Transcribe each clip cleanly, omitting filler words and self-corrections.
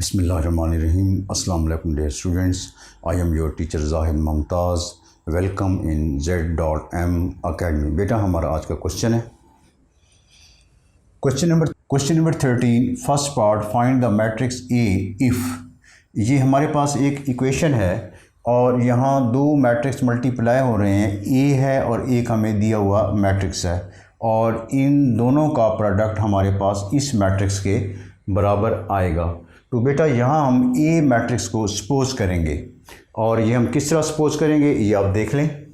बिस्मिल्लाहिर्रहमानिर्रहीम। अस्सलाम वालेकुम dear students, I am your teacher Zahid Mumtaz. Welcome in Z.M academy. बेटा हमारा आज का क्वेश्चन है question number 13 first part, find the matrix A if. ये हमारे पास एक इक्वेशन है और यहाँ दो मैट्रिक्स मल्टीप्लाई हो रहे हैं, ए है और एक हमें दिया हुआ मैट्रिक्स है और इन दोनों का प्रोडक्ट हमारे पास इस मैट्रिक्स के बराबर आएगा। तो बेटा यहाँ हम ए मैट्रिक्स को सपोज करेंगे और ये हम किस तरह सपोज करेंगे ये आप देख लें।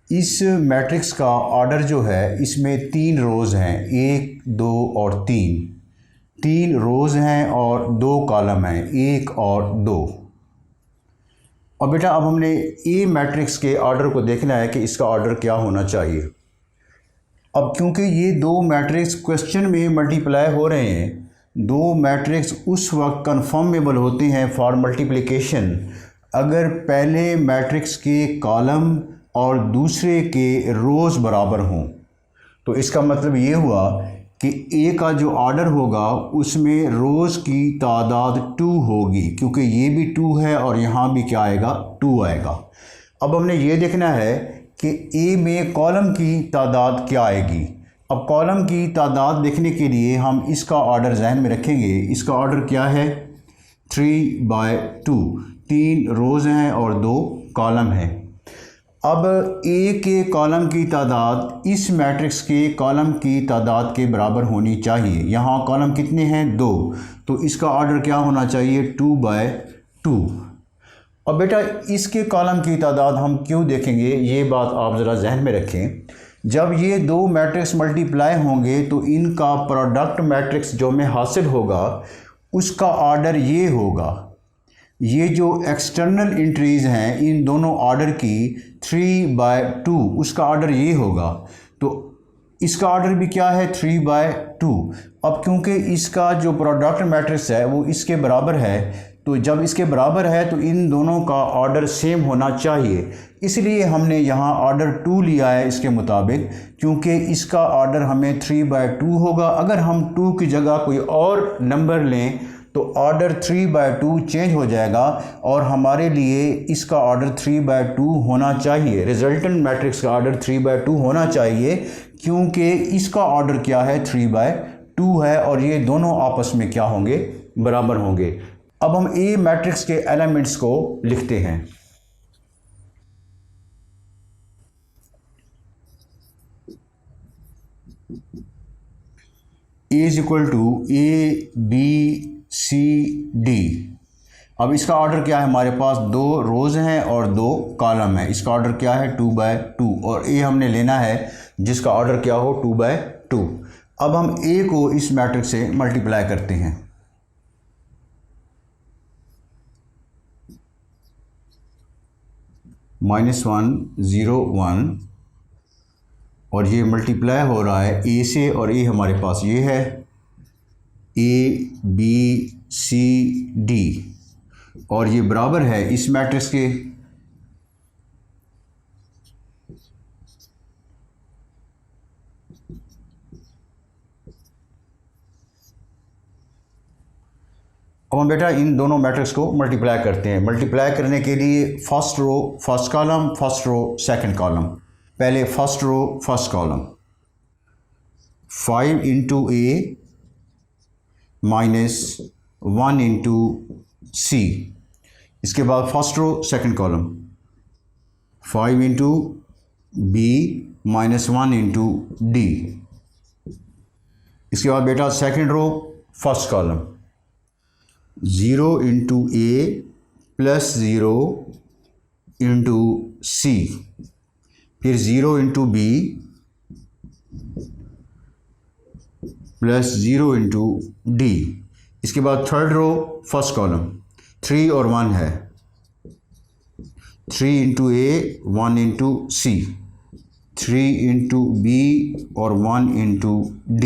इस मैट्रिक्स का ऑर्डर जो है इसमें 3 रोज़ हैं, 1, 2 और 3 रोज़ हैं और 2 कॉलम हैं, 1 और 2। और बेटा अब हमने ए मैट्रिक्स के ऑर्डर को देखना है कि इसका ऑर्डर क्या होना चाहिए। अब क्योंकि ये दो मैट्रिक्स क्वेश्चन में मल्टीप्लाई हो रहे हैं, दो मैट्रिक्स उस वक्त कन्फर्मेबल होते हैं फॉर मल्टीप्लिकेशन अगर पहले मैट्रिक्स के कॉलम और दूसरे के रोज़ बराबर हों। तो इसका मतलब ये हुआ कि ए का जो ऑर्डर होगा उसमें रोज़ की तादाद 2 होगी, क्योंकि ये भी 2 है और यहाँ भी क्या आएगा, 2 आएगा। अब हमने ये देखना है कि ए में कॉलम की तादाद क्या आएगी। अब कॉलम की तादाद देखने के लिए हम इसका ऑर्डर जहन में रखेंगे। इसका ऑर्डर क्या है, 3/2, 3 रोज़ हैं और 2 कॉलम हैं। अब ए के कॉलम की तादाद इस मैट्रिक्स के कॉलम की तादाद के बराबर होनी चाहिए। यहाँ कॉलम कितने हैं, 2, तो इसका ऑर्डर क्या होना चाहिए, 2/2। अब बेटा इसके कॉलम की तादाद हम क्यों देखेंगे, ये बात आप ज़रा जहन में रखें। जब ये दो मैट्रिक्स मल्टीप्लाई होंगे तो इनका प्रोडक्ट मैट्रिक्स जो में हासिल होगा उसका ऑर्डर ये होगा। ये जो एक्सटर्नल एंट्रीज़ हैं इन दोनों ऑर्डर की 3/2 उसका ऑर्डर ये होगा। तो इसका ऑर्डर भी क्या है, 3/2। अब क्योंकि इसका जो प्रोडक्ट मैट्रिक्स है वो इसके बराबर है, तो जब इसके बराबर है तो इन दोनों का ऑर्डर सेम होना चाहिए। इसलिए हमने यहाँ ऑर्डर 2 लिया है इसके मुताबिक, क्योंकि इसका ऑर्डर हमें 3/2 होगा। अगर हम 2 की जगह कोई और नंबर लें तो ऑर्डर 3/2 चेंज हो जाएगा और हमारे लिए इसका ऑर्डर 3/2 होना चाहिए। रिजल्टेंट मैट्रिक्स का ऑर्डर 3/2 होना चाहिए, क्योंकि इसका ऑर्डर क्या है, 3/2 है और ये दोनों आपस में क्या होंगे, बराबर होंगे। अब हम ए मैट्रिक्स के एलिमेंट्स को लिखते हैं। ए इज इक्वल टू ABCD। अब इसका ऑर्डर क्या है, हमारे पास 2 रोज़ हैं और 2 कॉलम है। इसका ऑर्डर क्या है, 2/2 और ए हमने लेना है जिसका ऑर्डर क्या हो, 2/2। अब हम ए को इस मैट्रिक्स से मल्टीप्लाई करते हैं। -1 0 1 और ये मल्टीप्लाई हो रहा है ए से और ए हमारे पास ये है ABCD और ये बराबर है इस मैट्रिक्स के। अब हम बेटा इन दोनों मैट्रिक्स को मल्टीप्लाई करते हैं। मल्टीप्लाई करने के लिए first row first column, first row second column. पहले first row first column, 5 × A - 1 × C। इसके बाद first row second column, 5 × B - 1 × D। इसके बाद बेटा second row first column, 0 × A + 0 × C, फिर 0 × B + 0 × D। इसके बाद थर्ड रो फर्स्ट कॉलम, 3 और 1 है, 3 × A 1 × C, 3 × B और 1 × D।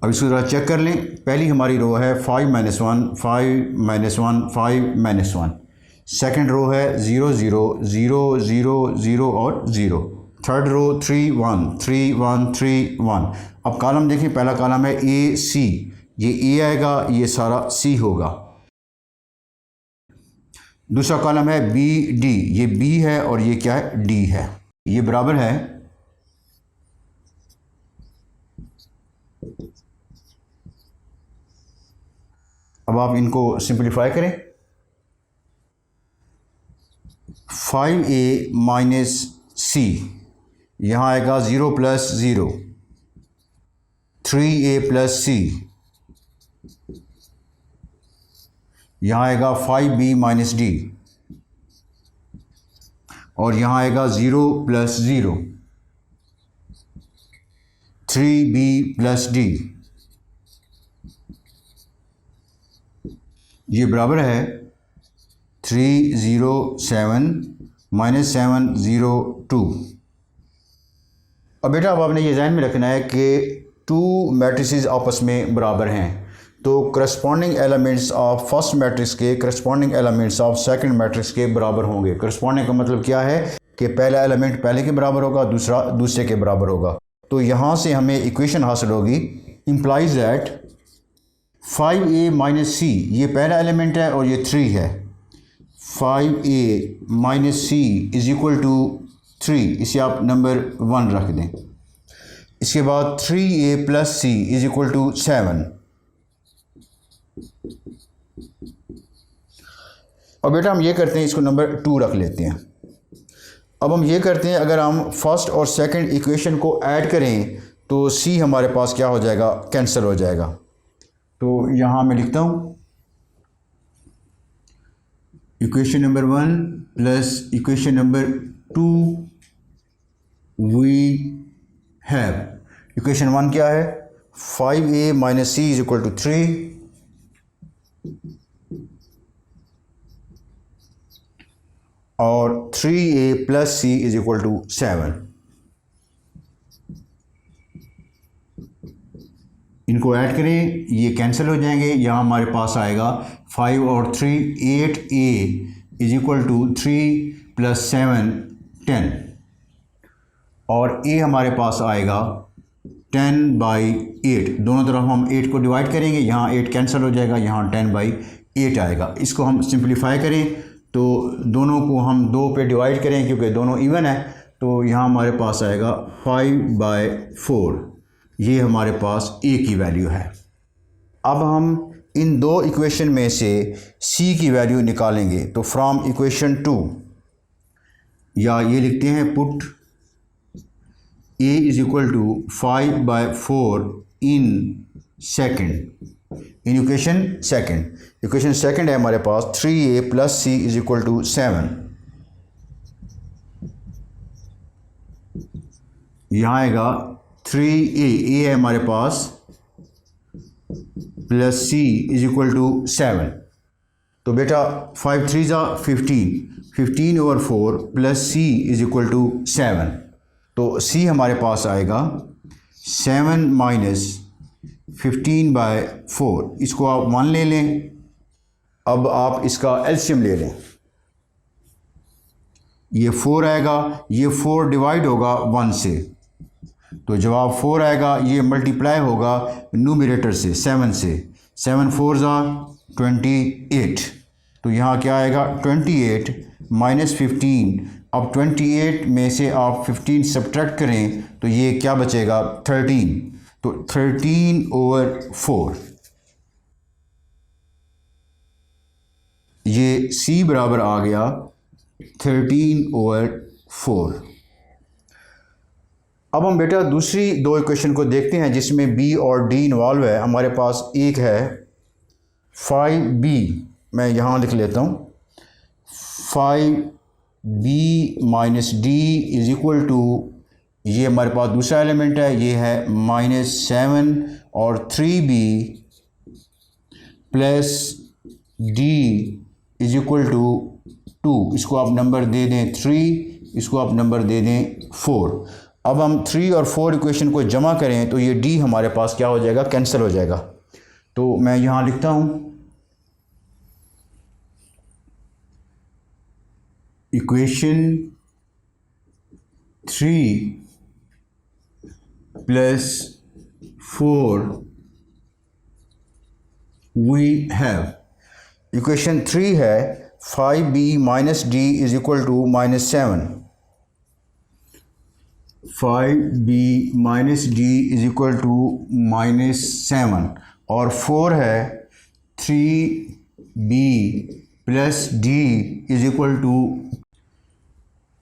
अब इसको ज़रा चेक कर लें। पहली हमारी रो है 5 - 1 5 - 1 5 - 1। सेकंड रो है 0 0 0 0 0 और 0। Third row 3 1 3 1 3 1। अब कॉलम देखें, पहला कॉलम है ए सी, ये ए आएगा, ये सारा सी होगा। दूसरा कॉलम है बी डी, ये बी है और ये क्या है, डी है। ये बराबर है अब आप इनको सिंपलीफाई करें। 5a माइनस सी, यहाँ आएगा 0 प्लस 0, 3a प्लस सी, यहाँ आएगा 5b माइनस डी, और यहाँ आएगा 0 प्लस 0, 3b प्लस डी। ये बराबर है 307 माइनस 702। अब बेटा अब आपने ये ध्यान में रखना है कि टू मैट्रिसेस आपस में बराबर हैं, तो corresponding elements of first matrix के corresponding elements of second matrix के बराबर होंगे। करस्पॉन्डिंग का मतलब क्या है कि पहला एलिमेंट पहले के बराबर होगा, दूसरा दूसरे के बराबर होगा। तो यहाँ से हमें इक्वेशन हासिल होगी, इम्प्लाइज दैट 5a माइनस सी, ये पहला एलिमेंट है और ये 3 है, 5a minus C is equal to 3, इसे आप नंबर 1 रख दें। इसके बाद 3a plus C is equal to 7। और बेटा हम ये करते हैं, इसको नंबर 2 रख लेते हैं। अब हम ये करते हैं, अगर हम फर्स्ट और सेकंड इक्वेशन को ऐड करें तो सी हमारे पास क्या हो जाएगा, कैंसिल हो जाएगा। तो यहाँ मैं लिखता हूँ equation number 1 plus equation number 2 we have. Equation 1 क्या है, 5a minus C is equal to 3, और 3a plus C is equal to 7। इनको ऐड करें, ये कैंसिल हो जाएंगे। यहाँ हमारे पास आएगा 5 और 3 8a is equal to 3 plus 7 10, और a हमारे पास आएगा 10/8। दोनों तरफ हम 8 को डिवाइड करेंगे, यहाँ 8 कैंसिल हो जाएगा, यहाँ 10/8 आएगा। इसको हम सिंप्लीफाई करें तो दोनों को हम 2 पे डिवाइड करें क्योंकि दोनों इवन है, तो यहाँ हमारे पास आएगा 5/4। ये हमारे पास a की वैल्यू है। अब हम इन दो इक्वेशन में से c की वैल्यू निकालेंगे, तो फ्रॉम इक्वेशन 2, या ये लिखते हैं put a is equal to 5/4 in second, in equation second. Equation second है हमारे पास 3a plus C is equal to 7। यहाँ आएगा 3a, a है हमारे पास, plus c is equal to 7। तो बेटा 5 3 जा 15 over 4 plus c is equal to 7। तो c हमारे पास आएगा 7 माइनस 15/4। इसको आप 1 ले लें। अब आप इसका एलसीएम ले लें, ये 4 आएगा, ये 4 डिवाइड होगा 1 से, तो जवाब 4 आएगा। ये मल्टीप्लाई होगा न्यूमरेटर से 7 से, 7 4 जा 28। तो यहाँ क्या आएगा 28 माइनस 15। अब 28 में से आप 15 सब्ट्रैक्ट करें तो ये क्या बचेगा 13। तो 13/4, ये c बराबर आ गया 13/4। अब हम बेटा दूसरी दो इक्वेशन को देखते हैं जिसमें b और d इन्वॉल्व है। हमारे पास एक है 5b, मैं यहाँ लिख लेता हूँ 5b minus D is equal to, ये हमारे पास दूसरा एलिमेंट है, ये है -7 और 3b plus d is equal to 2। इसको आप नंबर दे दें 3, इसको आप नंबर दे दें 4। अब हम 3 और 4 इक्वेशन को जमा करें तो ये d हमारे पास क्या हो जाएगा, कैंसिल हो जाएगा। तो मैं यहाँ लिखता हूँ equation 3 plus 4 we have equation 3 है 5b minus D is equal to -7 5b minus D is equal to -7 और 4 है 3b plus D is equal to.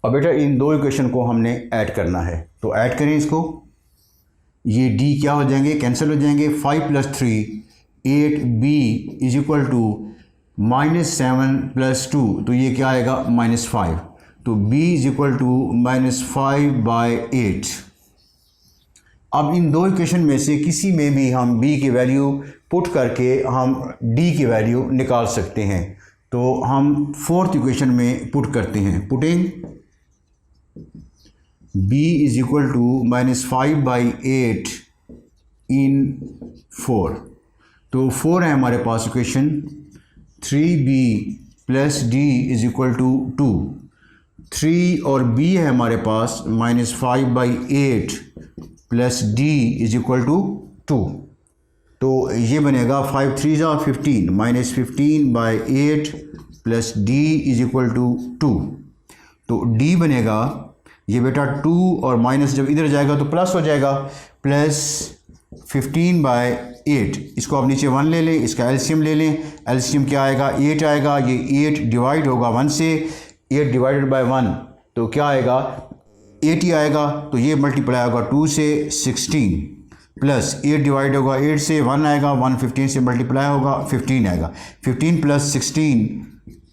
अब बेटा इन दो इक्वेशन को हमने ऐड करना है, तो ऐड करें इसको। ये डी क्या हो जाएंगे, कैंसिल हो जाएंगे। 5 plus 3 8b is equal to -7 plus 2, तो ये क्या आएगा -5, तो b इज इक्वल टू -5/8। अब इन दो इक्वेशन में से किसी में भी हम b की वैल्यू पुट करके हम d की वैल्यू निकाल सकते हैं। तो हम फोर्थ इक्वेशन में पुट करते हैं। Putting b is equal to -5/8 in 4, तो 4 है हमारे पास equation. 3b plus d is equal to 2, 3 और b है हमारे पास -5/8 plus d is equal to 2, तो ये बनेगा 5 3 ज़ा 15 -15/8 plus d is equal to 2, तो d बनेगा ये बेटा 2 और माइनस जब इधर जाएगा तो प्लस हो जाएगा, प्लस 15/8। इसको आप नीचे 1 ले लें, इसका एलसीएम ले लें। एलसीएम क्या आएगा, 8 आएगा। ये 8 डिवाइड होगा 1 से, 8 डिवाइडेड बाय 1 तो क्या आएगा 80 आएगा। तो ये मल्टीप्लाई होगा 2 से 16 प्लस 8 डिवाइड होगा 8 से 1 आएगा, 1 15 से मल्टीप्लाई होगा 15 आएगा। 15 प्लस 16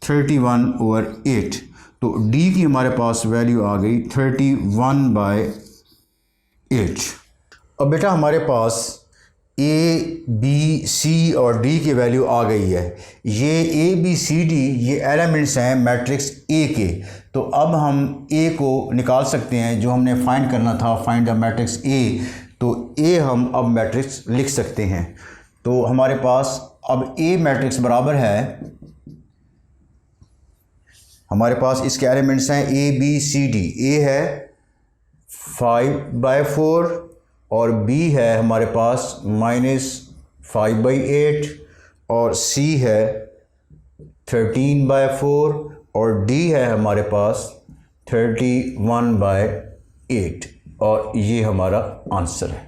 31/8, तो d की हमारे पास वैल्यू आ गई 31/8। अब बेटा हमारे पास a, b, c और d की वैल्यू आ गई है। ये a, b, c, d ये एलिमेंट्स हैं मैट्रिक्स a के। तो अब हम a को निकाल सकते हैं, जो हमने फाइंड करना था, फाइंड द मैट्रिक्स a। तो a हम अब मैट्रिक्स लिख सकते हैं। तो हमारे पास अब a मैट्रिक्स बराबर है, हमारे पास इसके एलिमेंट्स हैं a, b, c, d। a है 5/4 और b है हमारे पास -5/8 और c है 13/4 और d है हमारे पास 31/8 और ये हमारा आंसर है।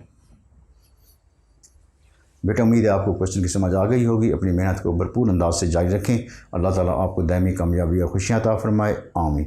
बेटा उम्मीद है आपको क्वेश्चन की समझ आ गई होगी। अपनी मेहनत को भरपूर अंदाज से जारी रखें। अल्लाह ताला आपको दायमी कामयाबी और खुशियाँ अता फरमाए। आमीन।